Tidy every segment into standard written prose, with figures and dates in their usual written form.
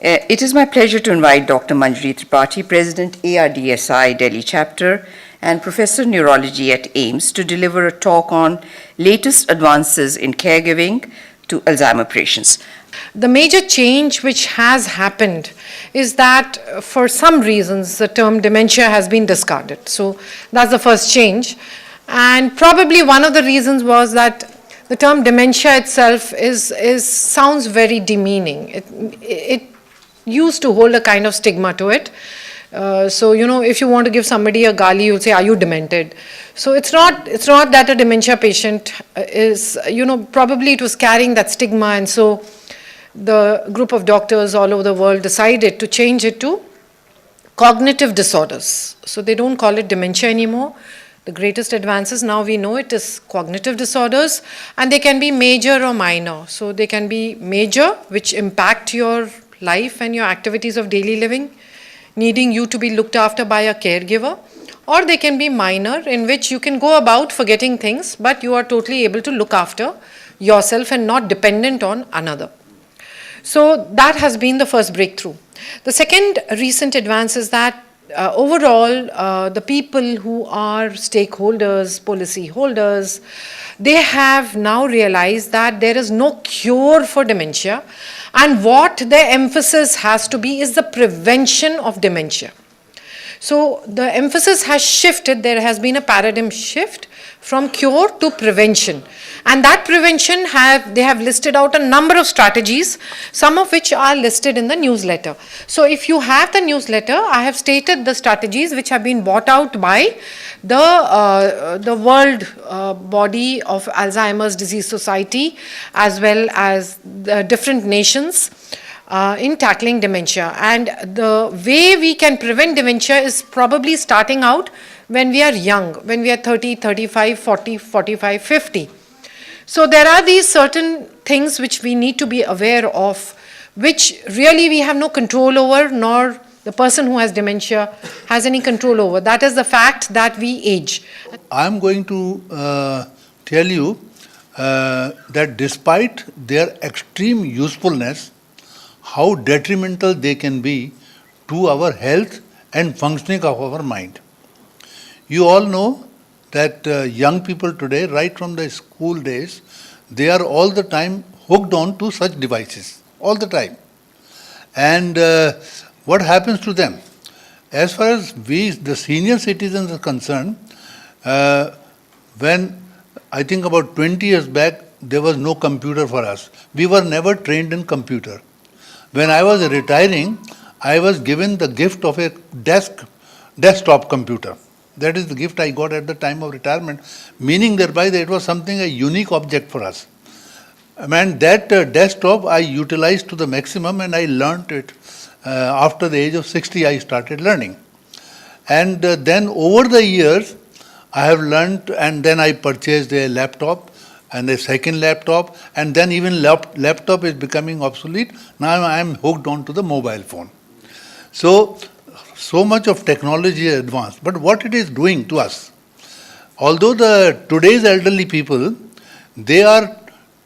It is my pleasure to invite Dr. Manjari Tripathi, President ARDSI Delhi Chapter and Professor Neurology at AIMS, to deliver a talk on latest advances in caregiving to Alzheimer patients. The major change which has happened is that for some reasons the term dementia has been discarded. So that's the first change. And probably one of the reasons was that the term dementia itself sounds very demeaning. It used to hold a kind of stigma to it. So, if you want to give somebody a gali, you'll say, are you demented? So it's not that a dementia patient is, probably it was carrying that stigma, and so the group of doctors all over the world decided to change it to cognitive disorders. So they don't call it dementia anymore. The greatest advances now we know it is cognitive disorders, and they can be major or minor. So they can be major, which impact your life and your activities of daily living, needing you to be looked after by a caregiver, or they can be minor, in which you can go about forgetting things, but you are totally able to look after yourself and not dependent on another. So that has been the first breakthrough. The second recent advance is that overall, the people who are stakeholders, policy holders, they have now realized that there is no cure for dementia, and what their emphasis has to be is the prevention of dementia. So the emphasis has shifted. There has been a paradigm shift from cure to prevention, and that prevention they have listed out a number of strategies, some of which are listed in the newsletter. So if you have the newsletter, I have stated the strategies which have been brought out by the world body of Alzheimer's Disease Society, as well as the different nations in tackling dementia. And the way we can prevent dementia is probably starting out when we are young, when we are 30, 35, 40, 45, 50. So there are these certain things which we need to be aware of, which really we have no control over, nor the person who has dementia has any control over. That is the fact that we age. I am going to tell you that despite their extreme usefulness, how detrimental they can be to our health and functioning of our mind. You all know that young people today, right from the school days, they are all the time hooked on to such devices, all the time. And what happens to them? As far as we, the senior citizens, are concerned, when I think about 20 years back, there was no computer for us. We were never trained in computer. When I was retiring, I was given the gift of a desktop computer. That is the gift I got at the time of retirement, meaning thereby that it was something, a unique object for us. And that desktop I utilized to the maximum, and I learnt it. After the age of 60, I started learning. And then over the years, I have learnt, and then I purchased a laptop, and a second laptop, and then even laptop is becoming obsolete. Now I am hooked on to the mobile phone. So much of technology is advanced, but what it is doing to us, although today's elderly people, they are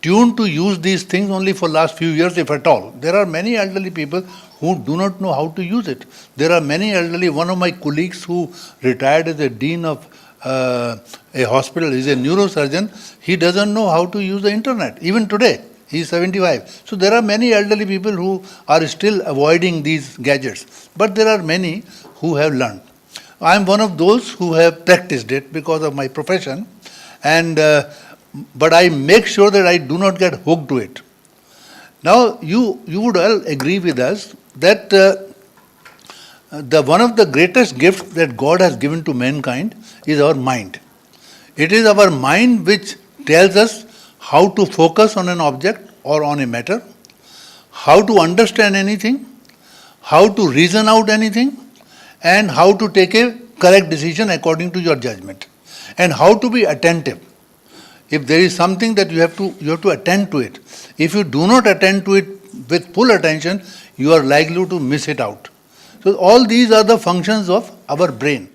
tuned to use these things only for last few years, if at all. There are many elderly people who do not know how to use it. There are many elderly, one of my colleagues who retired as a dean of a hospital, he's a neurosurgeon, he doesn't know how to use the internet, even today. He is 75. So there are many elderly people who are still avoiding these gadgets. But there are many who have learned. I am one of those who have practiced it because of my profession. But I make sure that I do not get hooked to it. Now, you would all agree with us that one of the greatest gifts that God has given to mankind is our mind. It is our mind which tells us how to focus on an object or on a matter, how to understand anything, how to reason out anything, and how to take a correct decision according to your judgment, and how to be attentive. If there is something that you have to attend to it. If you do not attend to it with full attention, you are likely to miss it out. So all these are the functions of our brain.